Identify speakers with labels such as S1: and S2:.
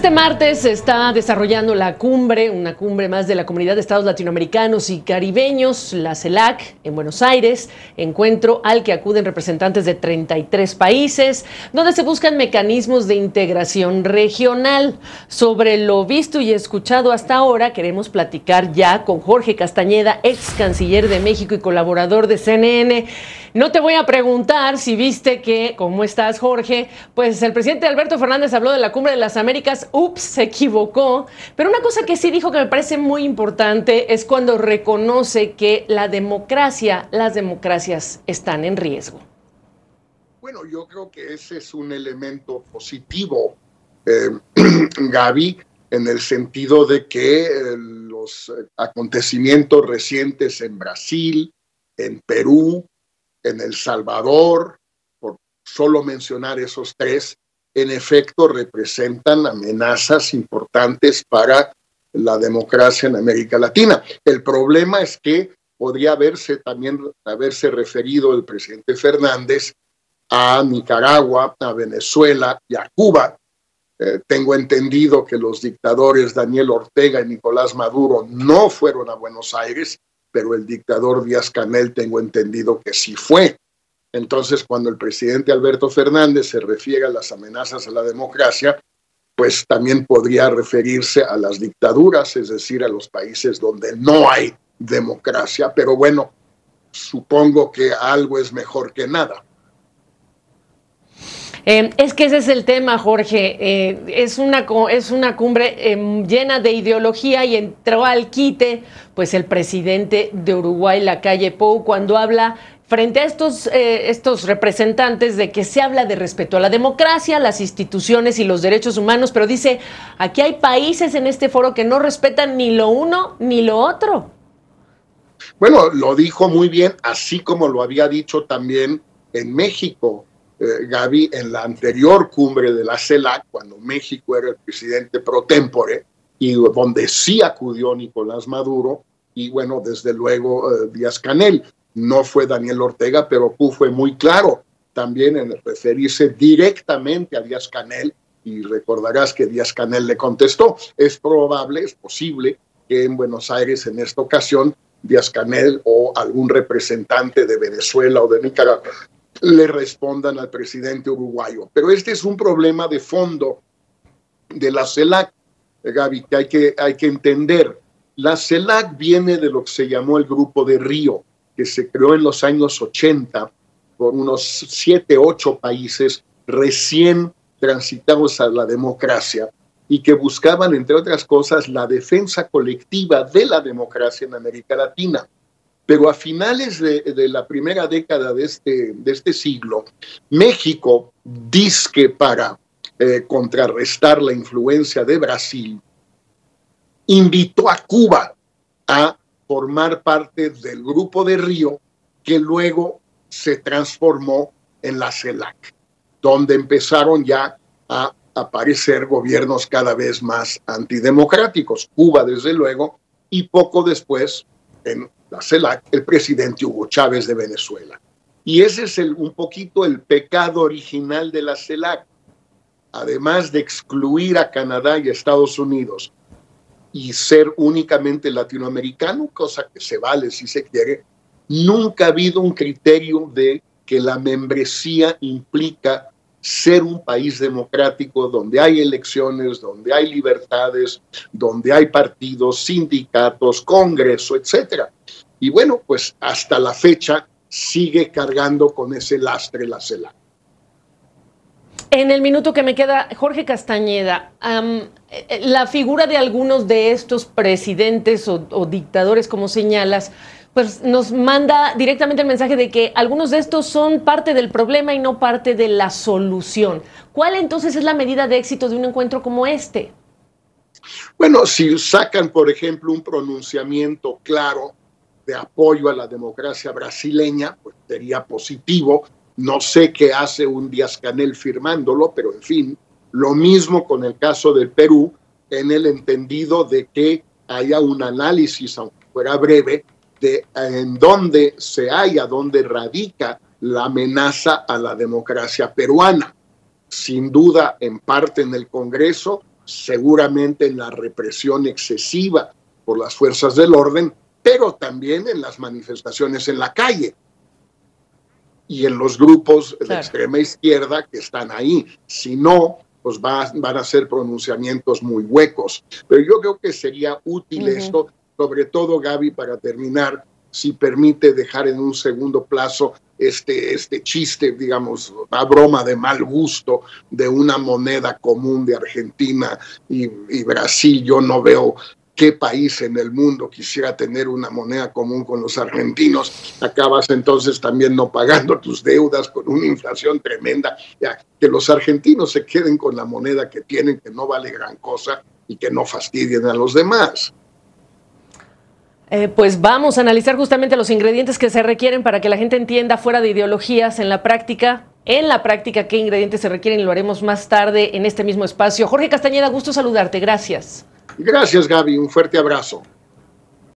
S1: Este martes se está desarrollando la cumbre, una cumbre más de la Comunidad de Estados Latinoamericanos y Caribeños, la CELAC, en Buenos Aires, encuentro al que acuden representantes de 33 países, donde se buscan mecanismos de integración regional. Sobre lo visto y escuchado hasta ahora, queremos platicar ya con Jorge Castañeda, ex canciller de México y colaborador de CNN. No te voy a preguntar si viste que, ¿cómo estás, Jorge? Pues el presidente Alberto Fernández habló de la Cumbre de las Américas. Ups, se equivocó. Pero una cosa que sí dijo que me parece muy importante es cuando reconoce que las democracias están en riesgo.
S2: Bueno, yo creo que ese es un elemento positivo, Gaby, en el sentido de que los acontecimientos recientes en Brasil, en Perú, en El Salvador, por solo mencionar esos tres, en efecto representan amenazas importantes para la democracia en América Latina. El problema es que podría haberse referido el presidente Fernández a Nicaragua, a Venezuela y a Cuba. Tengo entendido que los dictadores Daniel Ortega y Nicolás Maduro no fueron a Buenos Aires, pero el dictador Díaz-Canel tengo entendido que sí fue. Entonces, cuando el presidente Alberto Fernández se refiere a las amenazas a la democracia, pues también podría referirse a las dictaduras, es decir, a los países donde no hay democracia. Pero bueno, supongo que algo es mejor que nada.
S1: Es que ese es el tema, Jorge. Es una cumbre llena de ideología y entró al quite pues el presidente de Uruguay, Lacalle Pou, cuando habla frente a estos representantes de que se habla de respeto a la democracia, las instituciones y los derechos humanos, pero dice, aquí hay países en este foro que no respetan ni lo uno ni lo otro.
S2: Bueno, lo dijo muy bien, así como lo había dicho también en México, Gaby, en la anterior cumbre de la CELAC, cuando México era el presidente pro tempore, y donde sí acudió Nicolás Maduro, y bueno, desde luego Díaz-Canel. No fue Daniel Ortega, pero Pou fue muy claro también en referirse directamente a Díaz-Canel, y recordarás que Díaz-Canel le contestó, es probable, es posible que en Buenos Aires en esta ocasión Díaz-Canel o algún representante de Venezuela o de Nicaragua le respondan al presidente uruguayo. Pero este es un problema de fondo de la CELAC, Gaby, que hay que entender. La CELAC viene de lo que se llamó el Grupo de Río, que se creó en los años 80 por unos 7, 8 países recién transitados a la democracia y que buscaban, entre otras cosas, la defensa colectiva de la democracia en América Latina. Pero a finales de la primera década de este siglo, México, dizque para contrarrestar la influencia de Brasil, invitó a Cuba a formar parte del Grupo de Río, que luego se transformó en la CELAC, donde empezaron ya a aparecer gobiernos cada vez más antidemocráticos. Cuba, desde luego, y poco después, en la CELAC, el presidente Hugo Chávez de Venezuela. Y ese es un poquito el pecado original de la CELAC. Además de excluir a Canadá y a Estados Unidos y ser únicamente latinoamericano, cosa que se vale si se quiere, nunca ha habido un criterio de que la membresía implica ser un país democrático donde hay elecciones, donde hay libertades, donde hay partidos, sindicatos, congreso, etcétera. Y bueno, pues hasta la fecha sigue cargando con ese lastre la CELAC.
S1: En el minuto que me queda, Jorge Castañeda, la figura de algunos de estos presidentes o dictadores, como señalas, pues nos manda directamente el mensaje de que algunos de estos son parte del problema y no parte de la solución. ¿Cuál entonces es la medida de éxito de un encuentro como este?
S2: Bueno, si sacan, por ejemplo, un pronunciamiento claro de apoyo a la democracia brasileña, pues sería positivo. No sé qué hace un Díaz-Canel firmándolo, pero en fin, lo mismo con el caso del Perú, en el entendido de que haya un análisis, aunque fuera breve, de en dónde dónde radica la amenaza a la democracia peruana. Sin duda, en parte en el Congreso, seguramente en la represión excesiva por las fuerzas del orden, pero también en las manifestaciones en la calle y en los grupos de extrema izquierda que están ahí. Si no, pues van a ser pronunciamientos muy huecos. Pero yo creo que sería útil esto, sobre todo, Gaby, para terminar, si permite dejar en un segundo plazo este chiste, digamos, una broma de mal gusto de una moneda común de Argentina y Brasil. Yo no veo qué país en el mundo quisiera tener una moneda común con los argentinos. Acabas entonces también no pagando tus deudas con una inflación tremenda. Ya, que los argentinos se queden con la moneda que tienen, que no vale gran cosa, y que no fastidien a los demás.
S1: Pues vamos a analizar justamente los ingredientes que se requieren para que la gente entienda, fuera de ideologías, en la práctica, qué ingredientes se requieren, y lo haremos más tarde en este mismo espacio. Jorge Castañeda, gusto saludarte, gracias.
S2: Gracias, Gaby, un fuerte abrazo.